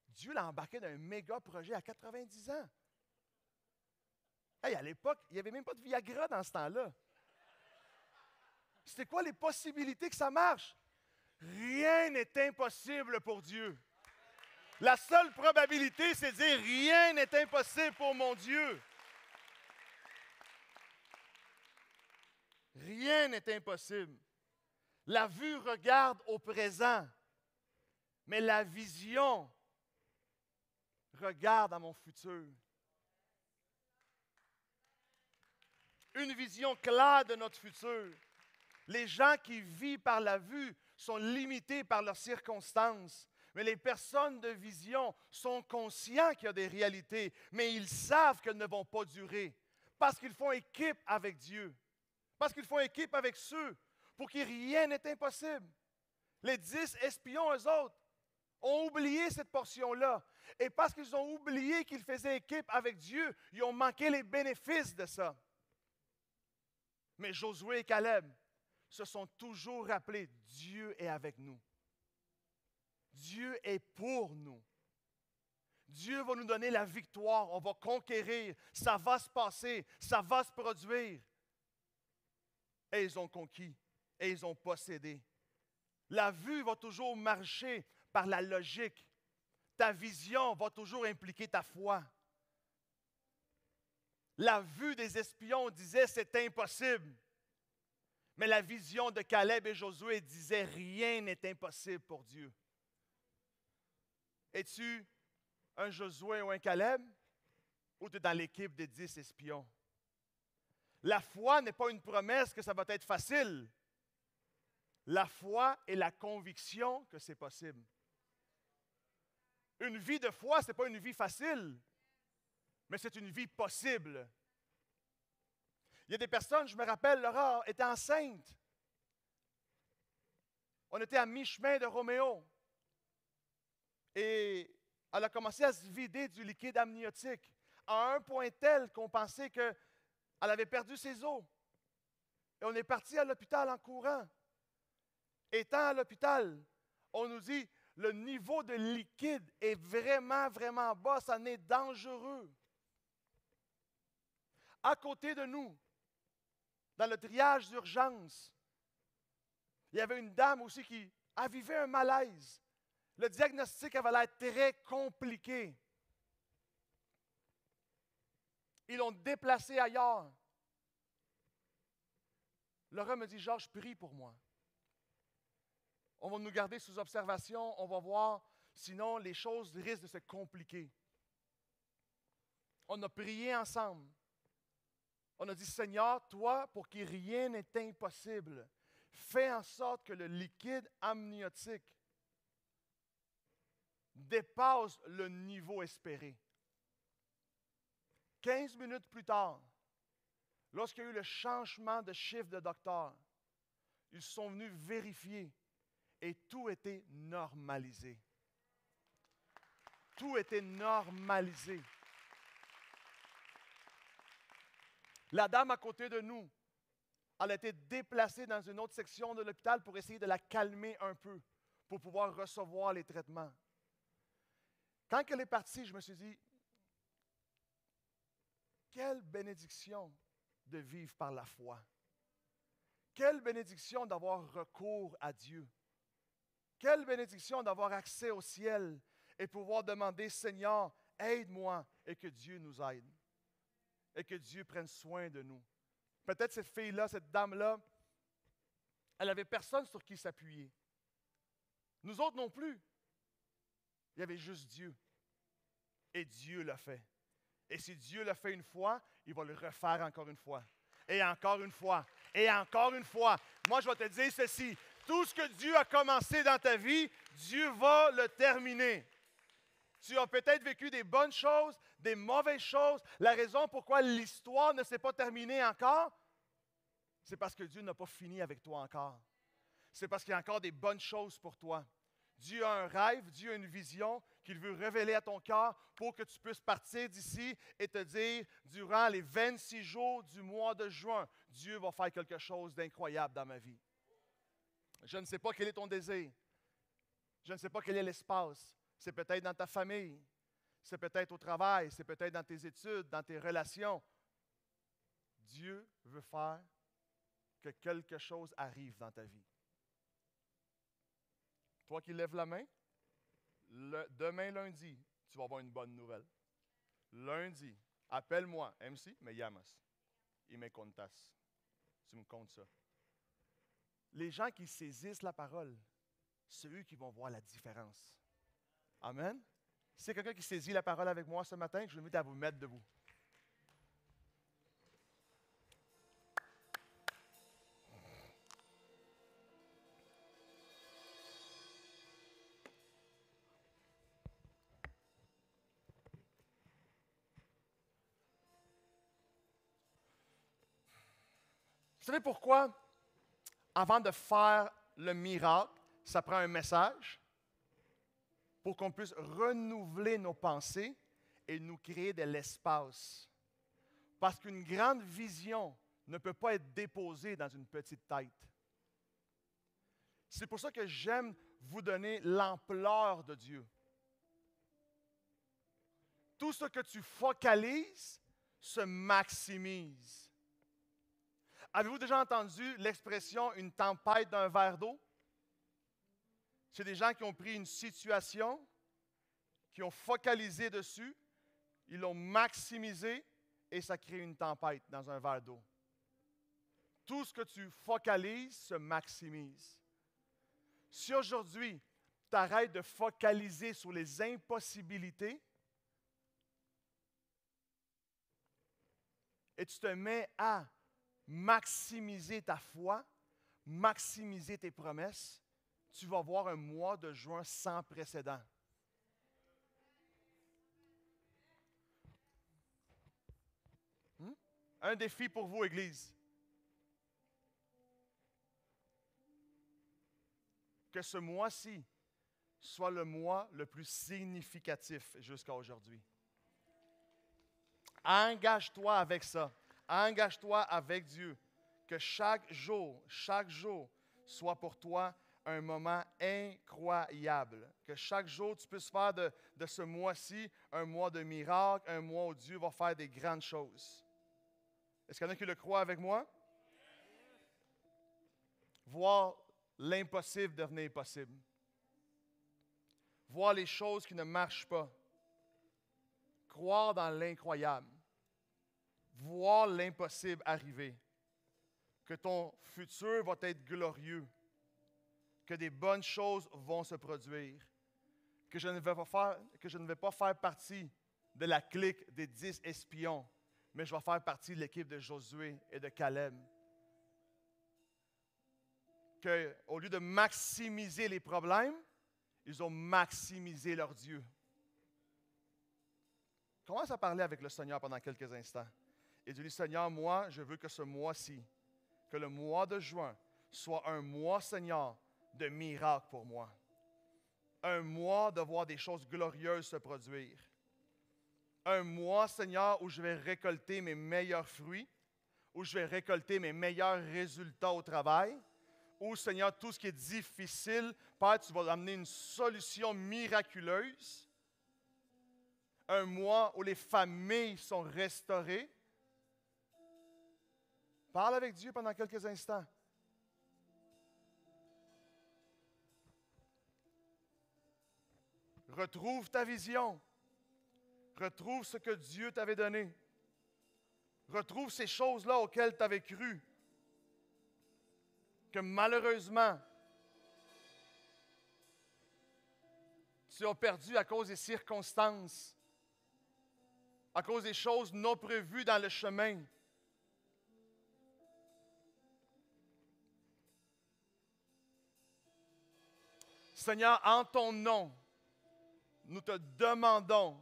Dieu l'a embarqué dans un méga projet à 90 ans. Hey, à l'époque, il n'y avait même pas de Viagra dans ce temps-là. C'était quoi les possibilités que ça marche? Rien n'est impossible pour Dieu. La seule probabilité, c'est de dire rien n'est impossible pour mon Dieu. Rien n'est impossible. La vue regarde au présent, mais la vision regarde à mon futur. Une vision claire de notre futur. Les gens qui vivent par la vue sont limités par leurs circonstances. Mais les personnes de vision sont conscients qu'il y a des réalités, mais ils savent qu'elles ne vont pas durer. Parce qu'ils font équipe avec Dieu. Parce qu'ils font équipe avec ceux pour qui rien n'est impossible. Les 10 espions, eux autres, ont oublié cette portion-là. Et parce qu'ils ont oublié qu'ils faisaient équipe avec Dieu, ils ont manqué les bénéfices de ça. Mais Josué et Caleb se sont toujours rappelés, Dieu est avec nous. Dieu est pour nous. Dieu va nous donner la victoire, on va conquérir, ça va se passer, ça va se produire. Et ils ont conquis, et ils ont possédé. La vue va toujours marcher par la logique. Ta vision va toujours impliquer ta foi. La vue des espions disait c'est impossible. Mais la vision de Caleb et Josué disait rien n'est impossible pour Dieu. Es-tu un Josué ou un Caleb? Ou tu es dans l'équipe des 10 espions? La foi n'est pas une promesse que ça va être facile. La foi est la conviction que c'est possible. Une vie de foi, ce n'est pas une vie facile, mais c'est une vie possible. Il y a des personnes, je me rappelle, Laura était enceinte. On était à mi-chemin de Roméo. Et elle a commencé à se vider du liquide amniotique, à un point tel qu'on pensait qu'elle avait perdu ses os. Et on est parti à l'hôpital en courant. Étant à l'hôpital, on nous dit, le niveau de liquide est vraiment, vraiment bas, ça en est dangereux. À côté de nous, dans le triage d'urgence, il y avait une dame aussi qui vivait un malaise. Le diagnostic avait l'air très compliqué. Ils l'ont déplacée ailleurs. Laura me dit, Georges, prie pour moi. On va nous garder sous observation, on va voir, sinon les choses risquent de se compliquer. On a prié ensemble. On a dit, Seigneur, toi, pour qui rien n'est impossible, fais en sorte que le liquide amniotique dépasse le niveau espéré. 15 minutes plus tard, lorsqu'il y a eu le changement de chiffre de docteur, ils sont venus vérifier et tout était normalisé. Tout était normalisé. La dame à côté de nous, elle a été déplacée dans une autre section de l'hôpital pour essayer de la calmer un peu, pour pouvoir recevoir les traitements. Quand elle est partie, je me suis dit, quelle bénédiction de vivre par la foi. Quelle bénédiction d'avoir recours à Dieu. Quelle bénédiction d'avoir accès au ciel et pouvoir demander, Seigneur, aide-moi et que Dieu nous aide. Et que Dieu prenne soin de nous. Peut-être cette fille-là, cette dame-là, elle n'avait personne sur qui s'appuyer. Nous autres non plus. Il y avait juste Dieu. Et Dieu l'a fait. Et si Dieu l'a fait une fois, il va le refaire encore une fois. Et encore une fois. Et encore une fois. Moi, je vais te dire ceci. Tout ce que Dieu a commencé dans ta vie, Dieu va le terminer. Tu as peut-être vécu des bonnes choses, des mauvaises choses. La raison pourquoi l'histoire ne s'est pas terminée encore, c'est parce que Dieu n'a pas fini avec toi encore. C'est parce qu'il y a encore des bonnes choses pour toi. Dieu a un rêve, Dieu a une vision qu'il veut révéler à ton cœur pour que tu puisses partir d'ici et te dire, durant les 26 jours du mois de juin, Dieu va faire quelque chose d'incroyable dans ma vie. Je ne sais pas quel est ton désir. Je ne sais pas quel est l'espace. C'est peut-être dans ta famille. C'est peut-être au travail. C'est peut-être dans tes études, dans tes relations. Dieu veut faire que quelque chose arrive dans ta vie. Toi qui lèves la main, demain lundi, tu vas avoir une bonne nouvelle. Lundi, appelle-moi, MC, me llamas. Y me contas. Tu me comptes ça. Les gens qui saisissent la parole, c'est eux qui vont voir la différence. Amen. Si c'est quelqu'un qui saisit la parole avec moi ce matin, je vous invite à vous mettre debout. Vous savez pourquoi, avant de faire le miracle, ça prend un message pour qu'on puisse renouveler nos pensées et nous créer de l'espace. Parce qu'une grande vision ne peut pas être déposée dans une petite tête. C'est pour ça que j'aime vous donner l'ampleur de Dieu. Tout ce que tu focalises se maximise. Avez-vous déjà entendu l'expression « une tempête d'un verre d'eau » ? C'est des gens qui ont pris une situation, qui ont focalisé dessus, ils l'ont maximisé et ça crée une tempête dans un verre d'eau. Tout ce que tu focalises se maximise. Si aujourd'hui, tu arrêtes de focaliser sur les impossibilités et tu te mets à maximiser ta foi, maximiser tes promesses, tu vas voir un mois de juin sans précédent. Un défi pour vous, Église. Que ce mois-ci soit le mois le plus significatif jusqu'à aujourd'hui. Engage-toi avec ça. Engage-toi avec Dieu. Que chaque jour soit pour toi un moment incroyable. Que chaque jour, tu puisses faire de ce mois-ci un mois de miracle, un mois où Dieu va faire des grandes choses. Est-ce qu'il y en a qui le croient avec moi? Voir l'impossible devenir possible. Voir les choses qui ne marchent pas. Croire dans l'incroyable. Voir l'impossible arriver. Que ton futur va être glorieux. Que des bonnes choses vont se produire. Que je ne vais pas faire partie de la clique des 10 espions, mais je vais faire partie de l'équipe de Josué et de Caleb. Qu'au lieu de maximiser les problèmes, ils ont maximisé leur Dieu. Commence à parler avec le Seigneur pendant quelques instants. Et dis-lui, Seigneur, moi, je veux que ce mois-ci, que le mois de juin, soit un mois, Seigneur, de miracles pour moi. Un mois de voir des choses glorieuses se produire. Un mois, Seigneur, où je vais récolter mes meilleurs fruits, où je vais récolter mes meilleurs résultats au travail, où, Seigneur, tout ce qui est difficile, Père, tu vas amener une solution miraculeuse. Un mois où les familles sont restaurées. Parle avec Dieu pendant quelques instants. Retrouve ta vision. Retrouve ce que Dieu t'avait donné. Retrouve ces choses-là auxquelles tu avais cru. Que malheureusement, tu as perdu à cause des circonstances, à cause des choses non prévues dans le chemin. Seigneur, en ton nom, nous te demandons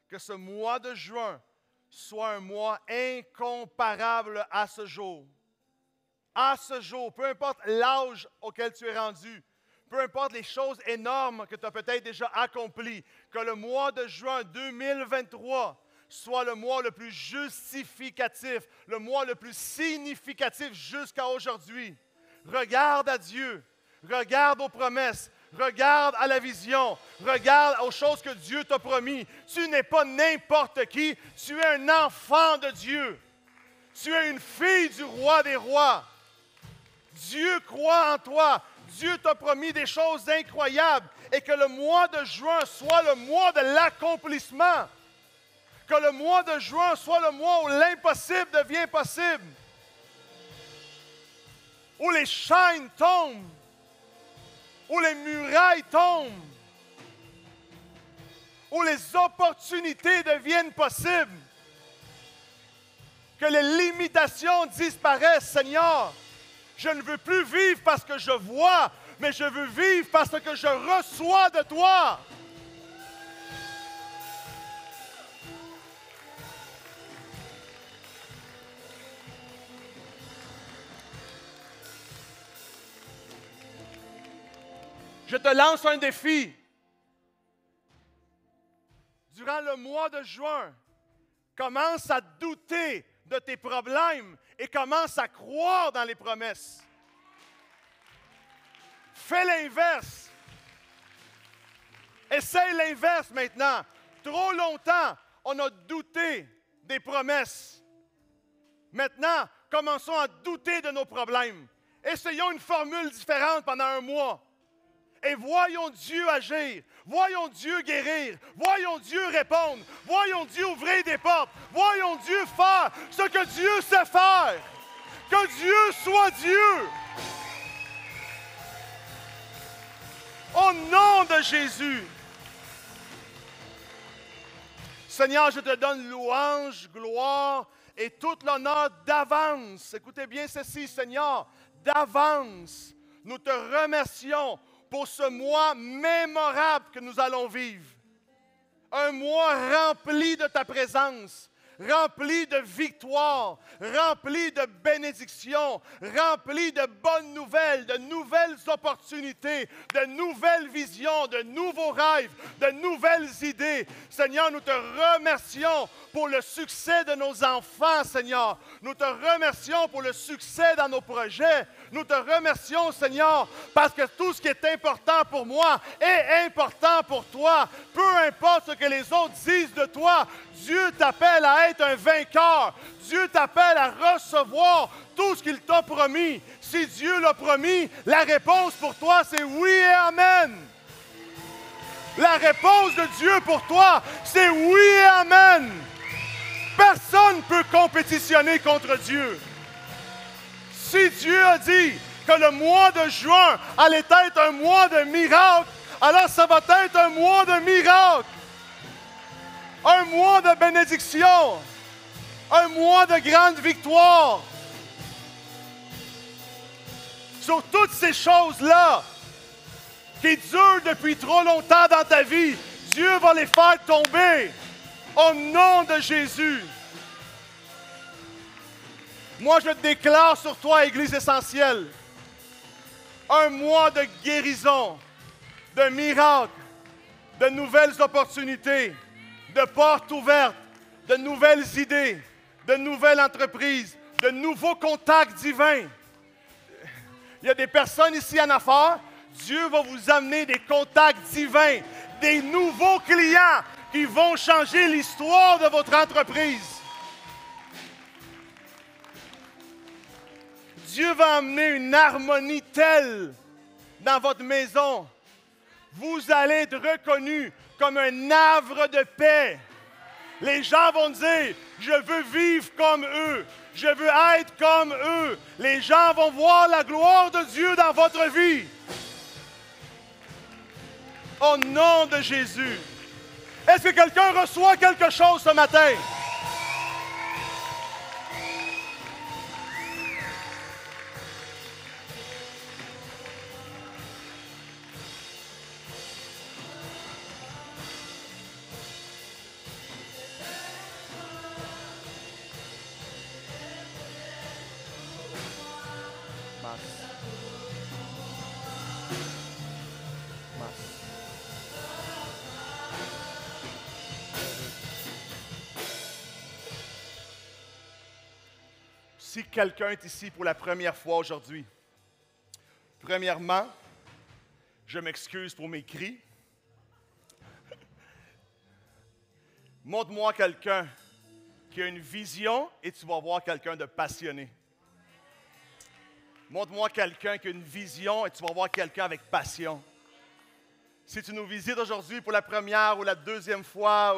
que ce mois de juin soit un mois incomparable à ce jour. À ce jour, peu importe l'âge auquel tu es rendu, peu importe les choses énormes que tu as peut-être déjà accomplies, que le mois de juin 2023 soit le mois le plus justificatif, le mois le plus significatif jusqu'à aujourd'hui. Regarde à Dieu, regarde aux promesses, regarde à la vision, regarde aux choses que Dieu t'a promis. Tu n'es pas n'importe qui, tu es un enfant de Dieu. Tu es une fille du roi des rois. Dieu croit en toi. Dieu t'a promis des choses incroyables et que le mois de juin soit le mois de l'accomplissement. Que le mois de juin soit le mois où l'impossible devient possible. Où les chaînes tombent. Où les murailles tombent. Où les opportunités deviennent possibles. Que les limitations disparaissent, Seigneur. Je ne veux plus vivre parce que je vois, mais je veux vivre parce que je reçois de toi. Je te lance un défi. Durant le mois de juin, commence à douter de tes problèmes et commence à croire dans les promesses. Fais l'inverse. Essaye l'inverse maintenant. Trop longtemps, on a douté des promesses. Maintenant, commençons à douter de nos problèmes. Essayons une formule différente pendant un mois. Et voyons Dieu agir, voyons Dieu guérir, voyons Dieu répondre, voyons Dieu ouvrir des portes, voyons Dieu faire ce que Dieu sait faire. Que Dieu soit Dieu. Au nom de Jésus. Seigneur, je te donne louange, gloire et tout l'honneur d'avance. Écoutez bien ceci, Seigneur, d'avance. Nous te remercions pour ce mois mémorable que nous allons vivre. Un mois rempli de ta présence, rempli de victoires, rempli de bénédictions, rempli de bonnes nouvelles, de nouvelles opportunités, de nouvelles visions, de nouveaux rêves, de nouvelles idées. Seigneur, nous te remercions pour le succès de nos enfants, Seigneur. Nous te remercions pour le succès dans nos projets. Nous te remercions, Seigneur, parce que tout ce qui est important pour moi est important pour toi. Peu importe ce que les autres disent de toi, Dieu t'appelle à être un vainqueur. Dieu t'appelle à recevoir tout ce qu'il t'a promis. Si Dieu l'a promis, la réponse pour toi, c'est oui et amen. La réponse de Dieu pour toi, c'est oui et amen. Personne ne peut compétitionner contre Dieu. Si Dieu a dit que le mois de juin allait être un mois de miracle, alors ça va être un mois de miracle. Un mois de bénédiction. Un mois de grande victoire. Sur toutes ces choses-là qui durent depuis trop longtemps dans ta vie, Dieu va les faire tomber. Au nom de Jésus. Moi, je déclare sur toi, Église essentielle, un mois de guérison, de miracles, de nouvelles opportunités, de portes ouvertes, de nouvelles idées, de nouvelles entreprises, de nouveaux contacts divins. Il y a des personnes ici en affaires. Dieu va vous amener des contacts divins, des nouveaux clients qui vont changer l'histoire de votre entreprise. Dieu va amener une harmonie telle dans votre maison. Vous allez être reconnu comme un havre de paix. Les gens vont dire, je veux vivre comme eux. Je veux être comme eux. Les gens vont voir la gloire de Dieu dans votre vie. Au nom de Jésus. Est-ce que quelqu'un reçoit quelque chose ce matin? Si quelqu'un est ici pour la première fois aujourd'hui, premièrement, je m'excuse pour mes cris. Montre-moi quelqu'un qui a une vision et tu vas voir quelqu'un de passionné. Montre-moi quelqu'un qui a une vision et tu vas voir quelqu'un avec passion. Si tu nous visites aujourd'hui pour la première ou la deuxième fois,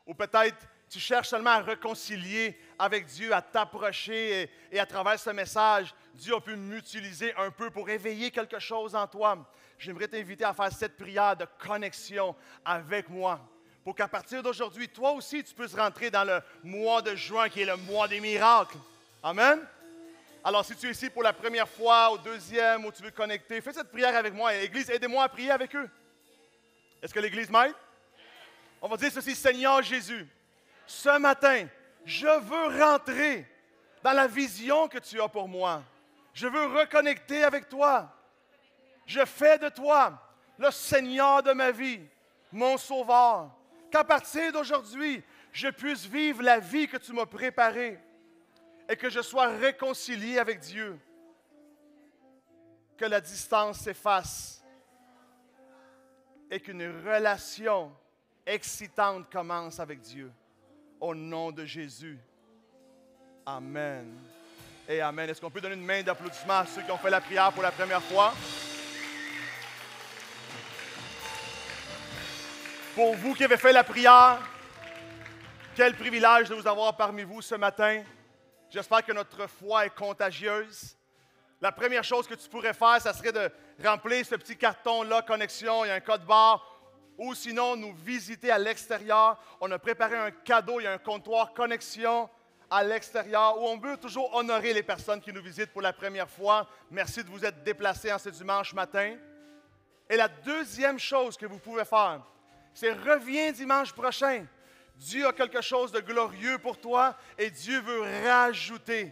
ou peut-être tu cherches seulement à réconcilier avec Dieu, à t'approcher et à travers ce message, Dieu a pu m'utiliser un peu pour éveiller quelque chose en toi. J'aimerais t'inviter à faire cette prière de connexion avec moi pour qu'à partir d'aujourd'hui, toi aussi, tu puisses rentrer dans le mois de juin qui est le mois des miracles. Amen? Alors, si tu es ici pour la première fois, ou deuxième, ou tu veux connecter, fais cette prière avec moi. Église, aidez-moi à prier avec eux. Est-ce que l'Église m'aide? On va dire ceci, Seigneur Jésus. Ce matin, je veux rentrer dans la vision que tu as pour moi. Je veux reconnecter avec toi. Je fais de toi le Seigneur de ma vie, mon Sauveur. Qu'à partir d'aujourd'hui, je puisse vivre la vie que tu m'as préparée et que je sois réconcilié avec Dieu. Que la distance s'efface et qu'une relation excitante commence avec Dieu. Au nom de Jésus. Amen. Et Amen. Est-ce qu'on peut donner une main d'applaudissement à ceux qui ont fait la prière pour la première fois? Pour vous qui avez fait la prière, quel privilège de vous avoir parmi vous ce matin. J'espère que notre foi est contagieuse. La première chose que tu pourrais faire, ça serait de remplir ce petit carton-là, connexion, il y a un code barre. Ou sinon, nous visiter à l'extérieur. On a préparé un cadeau, il y a un comptoir connexion à l'extérieur où on veut toujours honorer les personnes qui nous visitent pour la première fois. Merci de vous être déplacés en ce dimanche matin. Et la deuxième chose que vous pouvez faire, c'est reviens dimanche prochain. Dieu a quelque chose de glorieux pour toi et Dieu veut rajouter.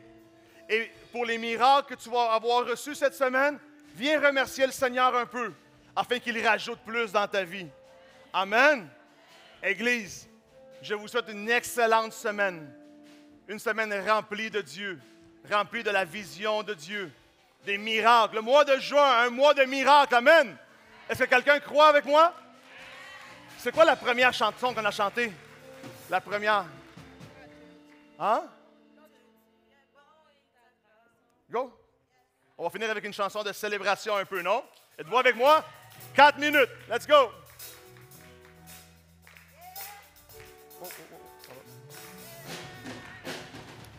Et pour les miracles que tu vas avoir reçus cette semaine, viens remercier le Seigneur un peu afin qu'il rajoute plus dans ta vie. Amen. Église, je vous souhaite une excellente semaine. Une semaine remplie de Dieu, remplie de la vision de Dieu, des miracles. Le mois de juin, un mois de miracles. Amen. Est-ce que quelqu'un croit avec moi? C'est quoi la première chanson qu'on a chantée? La première. Hein? Go. On va finir avec une chanson de célébration un peu, non? Êtes-vous avec moi? 4 minutes. Let's go.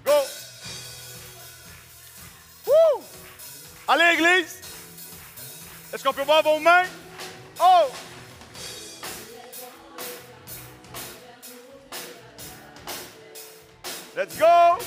Go! Woo! Allez, Église! Est-ce qu'on peut voir vos mains? Oh! Let's go!